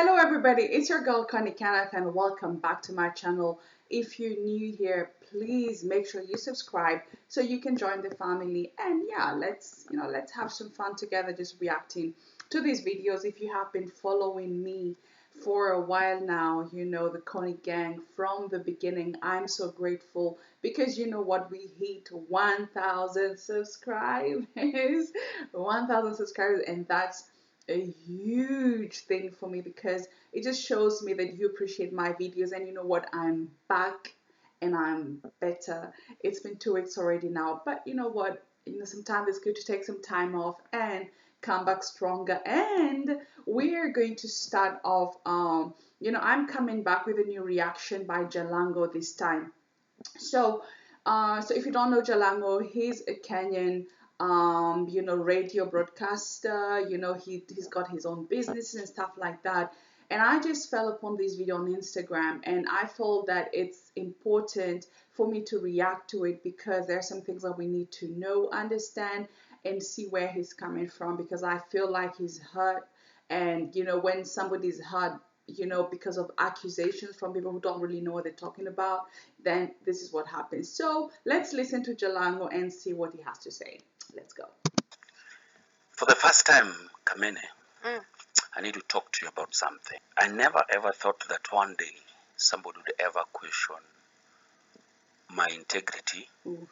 Hello everybody, it's your girl Connie, Kenneth, and welcome back to my channel. If you're new here, please make sure you subscribe so you can join the family. And yeah, let's have some fun together just reacting to these videos. If you have been following me for a while now, you know the Connie gang from the beginning. I'm so grateful because you know what, we hit 1,000 subscribers. 1,000 subscribers, and that's a huge thing for me because it just shows me that you appreciate my videos. And you know what, I'm back and I'm better. It's been 2 weeks already now, but you know what, sometimes it's good to take some time off and come back stronger. And we're going to start off, I'm coming back with a new reaction by Jalango this time. So if you don't know Jalango, he's a Kenyan, radio broadcaster. He's got his own businesses and stuff like that. And I just fell upon this video on Instagram, and I felt that it's important for me to react to it because there are some things that we need to know, understand, and see where he's coming from, because I feel like he's hurt. And when somebody's hurt, because of accusations from people who don't really know what they're talking about, then this is what happens. So let's listen to Jalango and see what he has to say. Let's go. For the first time, Kamene, I need to talk to you about something. I never ever thought that one day somebody would ever question my integrity. Oof.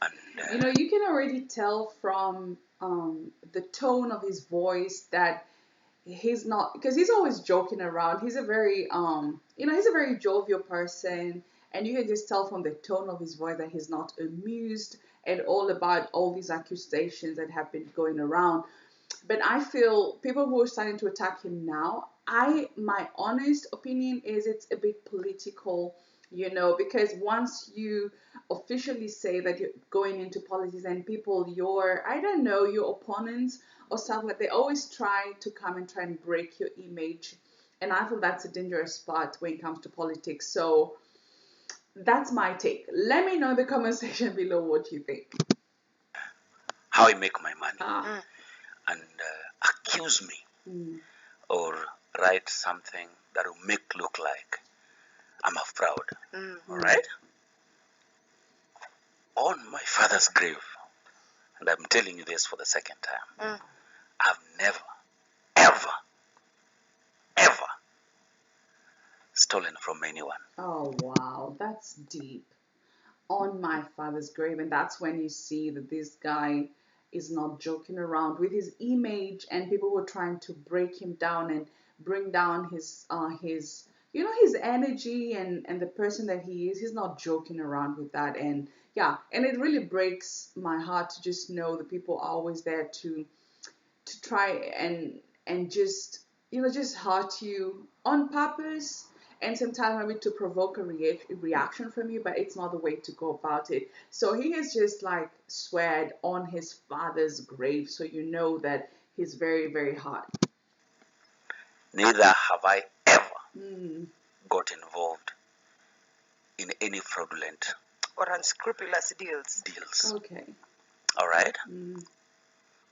And you can already tell from the tone of his voice that he's not, because he's always joking around. He's a very he's a very jovial person, and you can just tell from the tone of his voice that he's not amused at all about all these accusations that have been going around. But I feel people who are starting to attack him now, my honest opinion is it's a bit political, because once you officially say that you're going into politics, and people, your opponents or stuff, like, they always try to come and try and break your image. And I feel that's a dangerous spot when it comes to politics. So that's my take. Let me know in the comment section below what you think. how I make my money. And accuse me or write something that will make look like I'm a fraud. All right? On my father's grave, and I'm telling you this for the second time, I've never, ever stolen from anyone. Oh wow, that's deep. On my father's grave. And that's when you see that this guy is not joking around with his image, and people were trying to break him down and bring down his energy and the person that he is. He's not joking around with that. And yeah, and it really breaks my heart to just know that people are always there to try and just just hurt you on purpose, and sometimes maybe to provoke a reaction from you, but it's not the way to go about it. So he has just like sweared on his father's grave, so you know that he's very, very hot. Neither have I ever got involved in any fraudulent or unscrupulous deals. Okay. All right?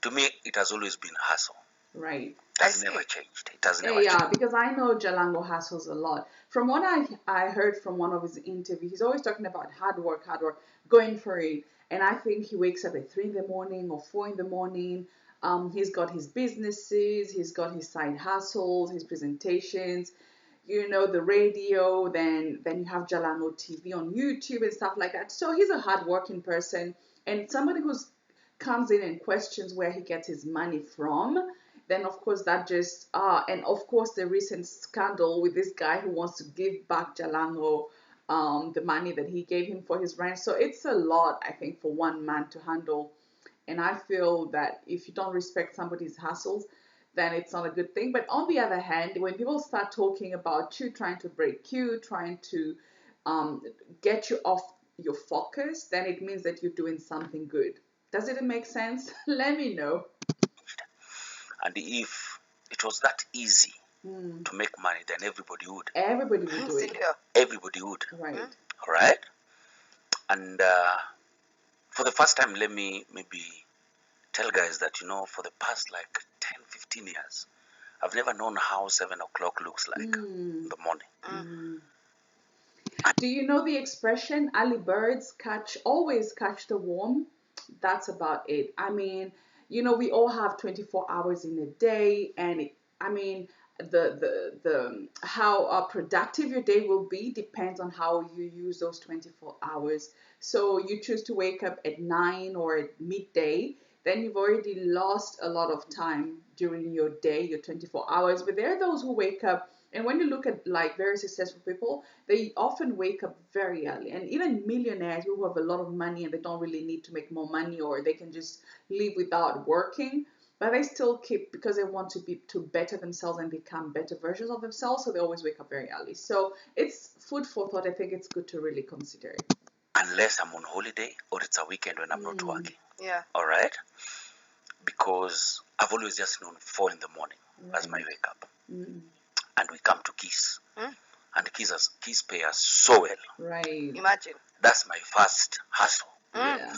To me, it has always been hustle. Right. It has never changed. It has never changed. Yeah, because I know Jalango hustles a lot. From what I heard from one of his interviews, he's always talking about hard work, going for it. And I think he wakes up at 3 in the morning or 4 in the morning. He's got his businesses, he's got his side hustles, his presentations, the radio, then you have Jalango TV on YouTube and stuff like that. So he's a hardworking person, and somebody who's comes in and questions where he gets his money from, then of course that just and of course the recent scandal with this guy who wants to give back Jalango the money that he gave him for his rent. So it's a lot, I think, for one man to handle. And I feel that if you don't respect somebody's hustles, then it's not a good thing. But on the other hand, when people start talking about you, trying to break you, trying to get you off your focus, then it means that you're doing something good. Does it make sense? Let me know. And if it was that easy to make money, then everybody would. Everybody would do it. Everybody would. Right. All right? And for the first time, let me maybe tell guys that, for the past like 10, 15 years, I've never known how 7 o'clock looks like in the morning. Do you know the expression, early birds always catch the worm? That's about it. I mean, we all have 24 hours in a day, and the how productive your day will be depends on how you use those 24 hours. So you choose to wake up at 9 or at midday, then you've already lost a lot of time during your day, your 24 hours. But there are those who wake up, and when you look at like very successful people, they often wake up very early. And even millionaires who have a lot of money and they don't really need to make more money, or they can just live without working, but they still keep, because they want to better themselves and become better versions of themselves. So they always wake up very early. So it's food for thought. I think it's good to really consider it. Unless I'm on holiday or it's a weekend when I'm not working. Yeah. All right? Because I've always just known 4 in the morning as my wake up. And we come to Kiss. And Kiss pay us so well. Right. Imagine. That's my first hustle. Yeah.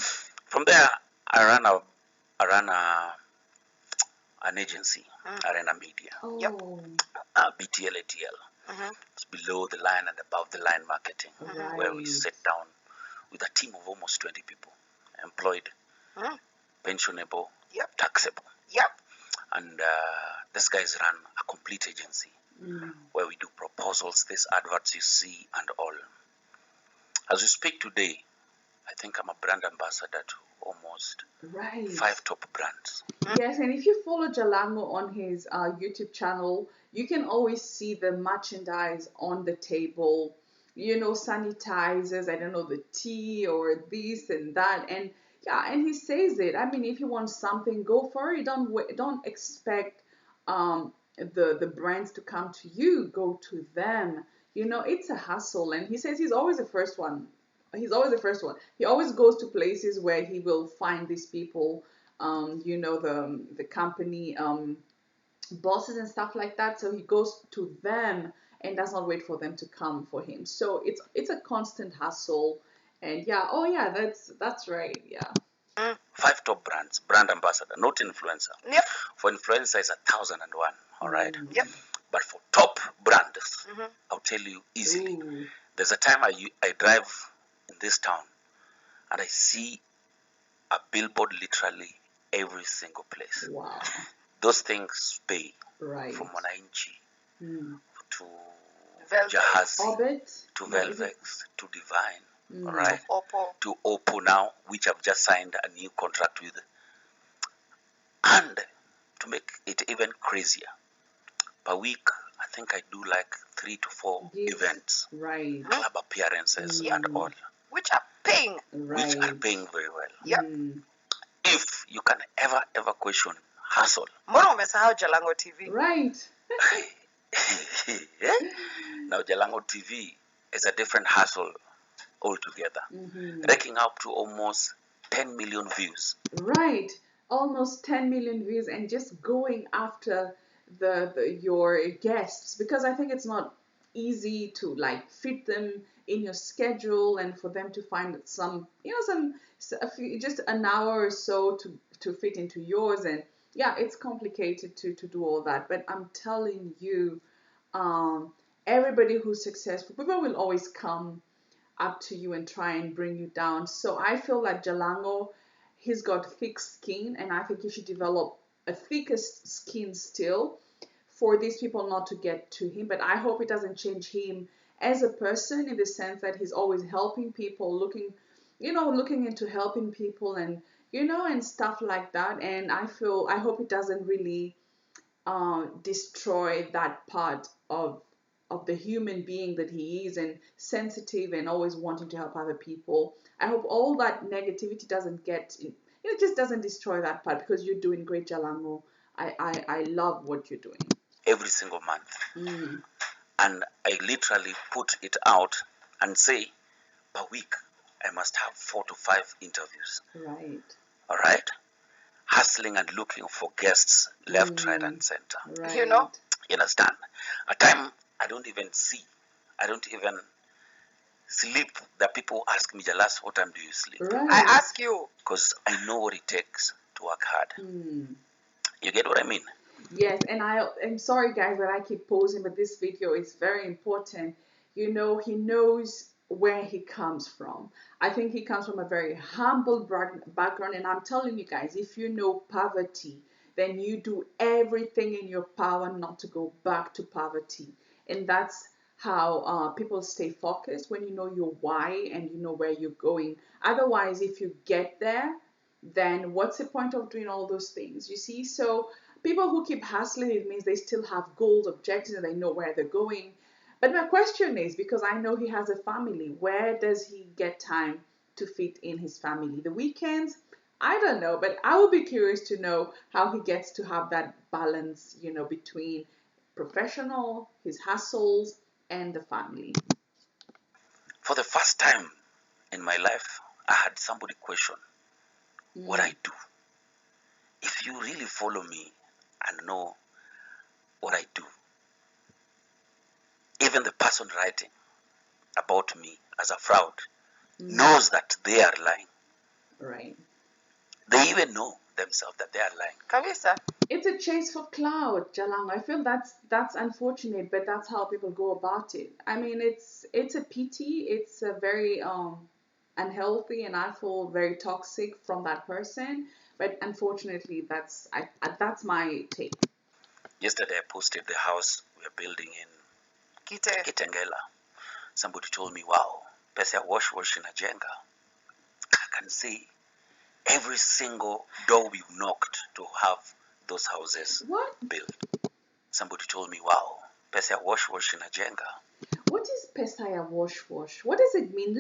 From there, I ran an agency. I ran a media. Oh. Yep. BTL, ATL. It's below the line and above the line marketing, where we sit down with a team of almost 20 people, employed, pensionable, taxable. Yep. And these guys run a complete agency where we do proposals, these adverts you see, and all. As we speak today, I think I'm a brand ambassador to almost 5 top brands. Yes, and if you follow Jalango on his YouTube channel, you can always see the merchandise on the table. Sanitizers, I don't know, the tea or this and that, and and he says it. I mean, if you want something, go for it. Don't expect the brands to come to you. Go to them. It's a hustle, and he says he's always the first one. He's always the first one. He always goes to places where he will find these people, the company bosses and stuff like that. So he goes to them and does not wait for them to come for him. So it's a constant hustle. And that's right. Yeah. 5 top brands, brand ambassador, not influencer. Yep. For influencer is 1,001. All right. Yep. But for top brands, I'll tell you easily. Ooh. There's a time I drive in this town and I see a billboard literally every single place. Wow. Those things pay. Right. From Mwananchi to Velvet. Jahazi to Velvex to Divine, all right, to Oppo now, which I've just signed a new contract with. And to make it even crazier, per week, I think I do like 3 to 4 events, right, club appearances, and all, which are paying, which are paying very well. Yep. If you can ever question hustle, mbona umesahau Jalango TV? Right. Now Jalango TV is a different hustle altogether, raking up to almost 10 million views. Right, almost 10 million views, and just going after your guests, because I think it's not easy to like fit them in your schedule, and for them to find just an hour or so to fit into yours, and it's complicated to do all that. But I'm telling you, everybody who's successful, people will always come up to you and try and bring you down. So I feel like Jalango, he's got thick skin, and I think he should develop a thicker skin still for these people not to get to him. But I hope it doesn't change him as a person, in the sense that he's always helping people, looking into helping people, and and stuff like that. And I hope it doesn't really destroy that part of the human being that he is, and sensitive and always wanting to help other people. I hope all that negativity doesn't it just doesn't destroy that part, because you're doing great, Jalango. I love what you're doing. Every single month. And I literally put it out and say, per week, I must have 4 to 5 interviews. Right. All right? Hustling and looking for guests left, right, and center. Right. You know? You understand? At time, I don't even sleep. The people ask me, Jalas, what time do you sleep? Right. I ask you. Because I know what it takes to work hard. You get what I mean? Yes, and I'm sorry guys that I keep pausing, but this video is very important. You know, he knows where he comes from. I think he comes from a very humble background, and I'm telling you guys, if you know poverty, then you do everything in your power not to go back to poverty. And that's how people stay focused when you know your why and you know where you're going. Otherwise, if you get there, then what's the point of doing all those things? You see? So people who keep hustling, it means they still have goals, objectives, and they know where they're going. But my question is, because I know he has a family, where does he get time to fit in his family? The weekends? I don't know, but I would be curious to know how he gets to have that balance, you know, between professional, his hustles, and the family. For the first time in my life, I had somebody question what I do. If you really follow me and know what I do, even the person writing about me as a fraud knows that they are lying. Right. They even know themselves that they are lying. Kabisa. It's a chase for clout, Jalang. I feel that's unfortunate, but that's how people go about it. I mean, it's a pity. It's a very unhealthy, and I feel very toxic from that person. But unfortunately, that's my take. Yesterday, I posted the house we are building in Kitengela. Somebody told me, wow, pesa ya wash in a jenga. I can see every single door we knocked to have those houses built. Somebody told me, wow, pesa ya wash in a jenga. What is pesaya wash? What does it mean?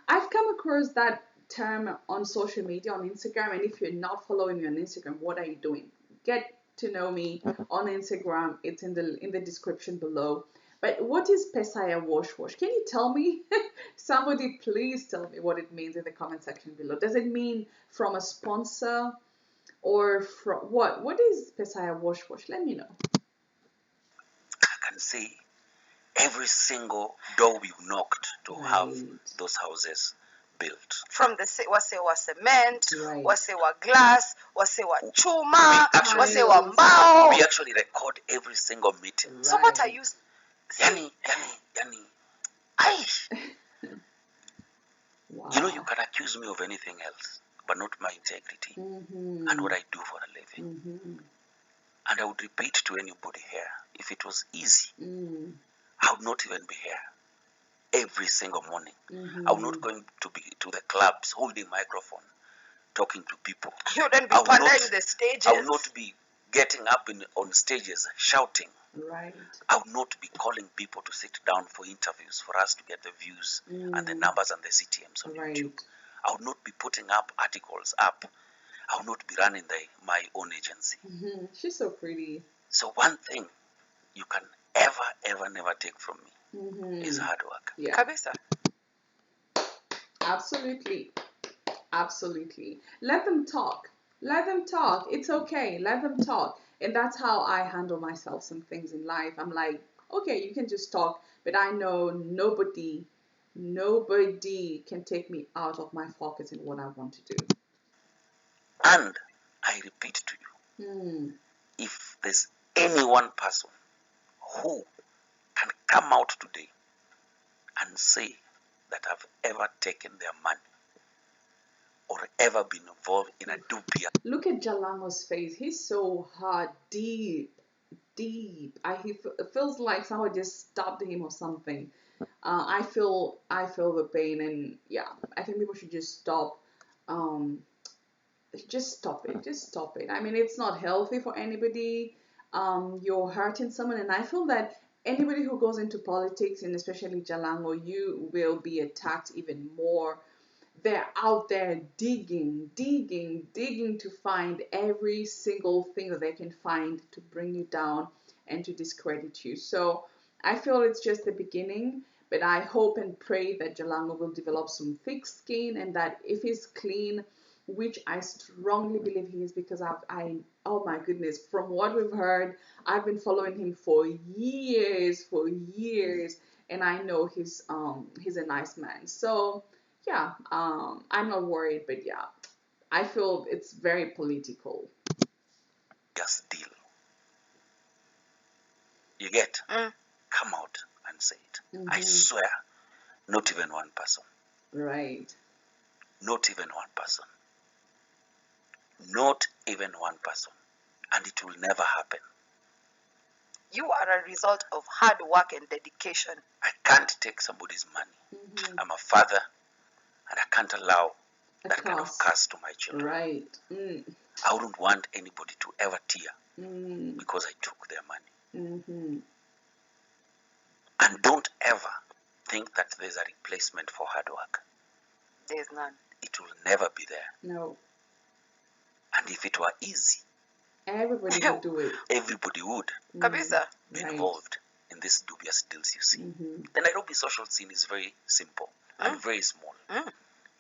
I've come across that term on social media, on Instagram, and if you're not following me on Instagram, what are you doing? Get to know me on Instagram. It's in the description below. But what is pesaya wash? Can you tell me? Somebody please tell me what it means in the comment section below. Does it mean from a sponsor or from what? What is pesaya wash? Let me know. I can see every single door we knocked to have those houses built. From the wasewa cement, wasewa glass, wasewa chuma, wasewa mbao. We actually record every single meeting. So what are you? Yani. Wow. You know, you can accuse me of anything else, but not my integrity and what I do for a living. And I would repeat to anybody here, if it was easy, I would not even be here every single morning. I would not going to be to the clubs holding microphone, talking to people. You wouldn't be pandering the stages. I would not be getting up on stages shouting. Right. I would not be calling people to sit down for interviews for us to get the views and the numbers and the CTMs on YouTube. I would not be putting up articles up. I would not be running my own agency. She's so pretty. So one thing you can ever never take from me is hard work. Yeah. Kabisa. Absolutely. Let them talk. It's okay. Let them talk. And that's how I handle myself some things in life. I'm like, okay, you can just talk, but I know nobody can take me out of my focus in what I want to do. And I repeat to you, if there's any one person who can come out today and say that I've ever taken their money or ever been involved in a dupia. Look at Jalango's face. He's so hard, deep. He feels like someone just stabbed him or something. I feel the pain, and yeah, I think people should just stop. Just stop it. I mean, it's not healthy for anybody. You're hurting someone, and I feel that anybody who goes into politics, and especially Jalango, you will be attacked even more. They're out there digging to find every single thing that they can find to bring you down and to discredit you. So I feel it's just the beginning, but I hope and pray that Jalango will develop some thick skin, and that if he's clean, which I strongly believe he is, because oh my goodness, from what we've heard, I've been following him for years, and I know he's a nice man. So yeah, I'm not worried, but yeah, I feel it's very political. Just deal. You get? Come out and say it. I swear, not even one person. Right. Not even one person. Not even one person. And it will never happen. You are a result of hard work and dedication. I can't take somebody's money. I'm a father, and I can't allow that kind of curse to my children. Right. I wouldn't want anybody to ever tear because I took their money. And don't ever think that there's a replacement for hard work. There's none. It will never be there. No. And if it were easy, everybody would do it. Everybody would be involved in these dubious deals, you see. The Nairobi social scene is very simple and very small.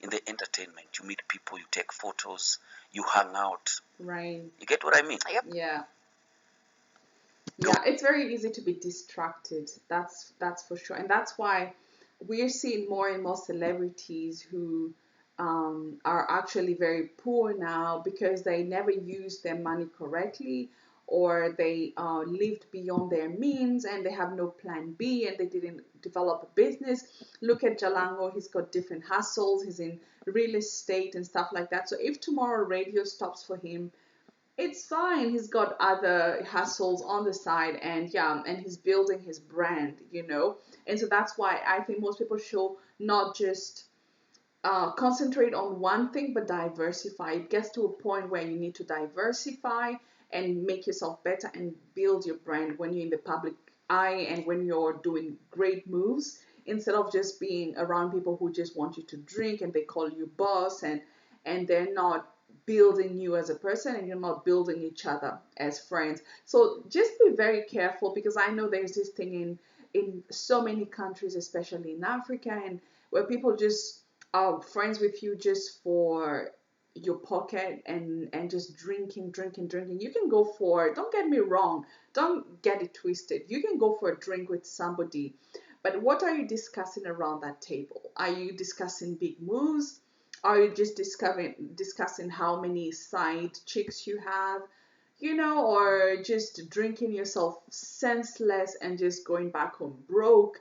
In the entertainment, you meet people, you take photos, you hang out. Right. You get what I mean? Yep. Yeah. Yeah, it's very easy to be distracted. That's for sure. And that's why we're seeing more and more celebrities who are actually very poor now because they never used their money correctly, or they lived beyond their means and they have no plan B and they didn't develop a business. Look at Jalango, he's got different hustles, he's in real estate and stuff like that. So if tomorrow radio stops for him, it's fine. He's got other hustles on the side, and he's building his brand, And so that's why I think most people should not just concentrate on one thing, but diversify. It gets to a point where you need to diversify and make yourself better and build your brand when you're in the public eye and when you're doing great moves, instead of just being around people who just want you to drink and they call you boss, and they're not building you as a person and you're not building each other as friends. So just be very careful, because I know there's this thing in so many countries, especially in Africa, and where people just are friends with you just for your pocket and just drinking. You can go for, don't get me wrong, don't get it twisted, you can go for a drink with somebody, but what are you discussing around that table? Are you discussing big moves? Are you just discussing how many side chicks you have, or just drinking yourself senseless and just going back home broke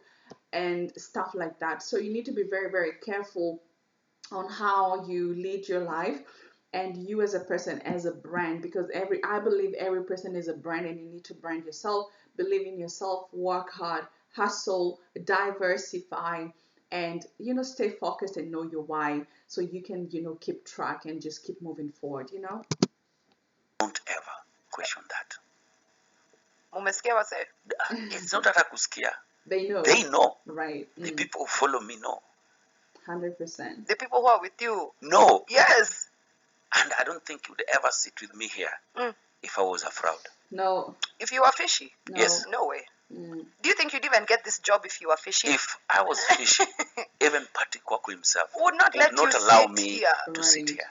and stuff like that? So you need to be very, very careful on how you lead your life and you as a person, as a brand, because I believe every person is a brand, and you need to brand yourself, believe in yourself, work hard, hustle, diversify, and stay focused and know your why, so you can keep track and just keep moving forward. Don't ever question that. Umesikia wase? It's not that I kusikia. They know. Right. The people who follow me know. 100%. The people who are with you know. Yes. And I don't think you'd ever sit with me here if I was a fraud. No. If you were fishy? No. Yes. No way. Do you think you'd even get this job if you were fishy? If I was fishy, even Pati Kwaku himself would not allow me to sit here.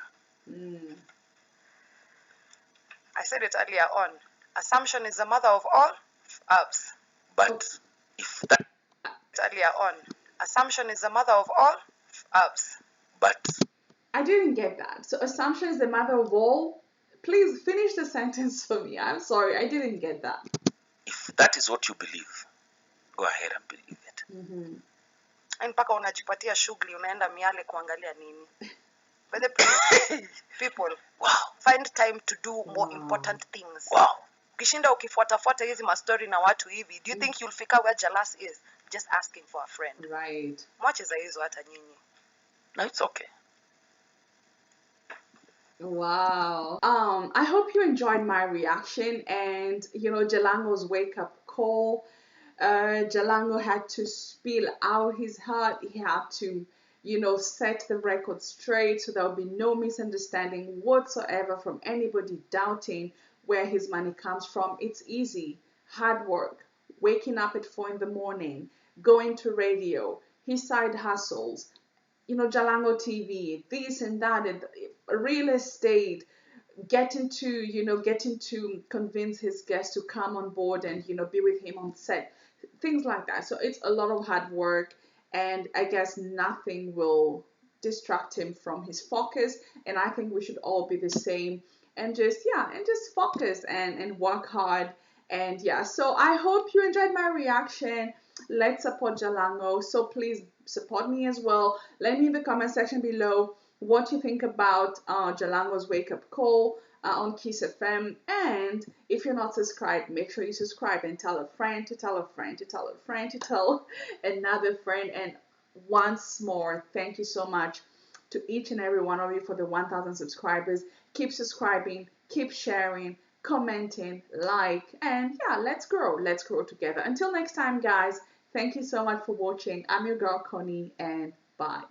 I said it earlier on. Assumption is the mother of all ups. But if that... Earlier on. Assumption is the mother of all ups. But... I didn't get that. So assumption is the mother of all? Please finish the sentence for me. I'm sorry, I didn't get that. If that is what you believe, go ahead and believe it. Mpaka unajipatia shughuli, unaenda miale kuangalia nini? But the people find time to do more important things. Ukishinda ukifuatafuata hizi mastori na watu hivi, do you think you'll figure where Jalas is? Just asking for a friend. Right. Mwacheza hizo hata nyinyi. No, it's okay. Wow. I hope you enjoyed my reaction and, Jalango's wake-up call. Jalango had to spill out his heart. He had to, set the record straight so there will be no misunderstanding whatsoever from anybody doubting where his money comes from. It's easy. Hard work. Waking up at 4 a.m, going to radio, his side hustles, Jalango TV, this and that, and real estate, getting to convince his guests to come on board and, be with him on set, things like that. So it's a lot of hard work, and I guess nothing will distract him from his focus. And I think we should all be the same and just focus and work hard And yeah, so I hope you enjoyed my reaction. Let's support Jalango. So please support me as well. Let me in the comment section below what you think about Jalango's wake up call on Kiss FM. And if you're not subscribed, make sure you subscribe and tell a friend to tell a friend to tell a friend to tell another friend. And once more, thank you so much to each and every one of you for the 1,000 subscribers. Keep subscribing, keep sharing, commenting, like, and yeah, let's grow. Let's grow together. Until next time, guys, thank you so much for watching. I'm your girl, Connie, and bye.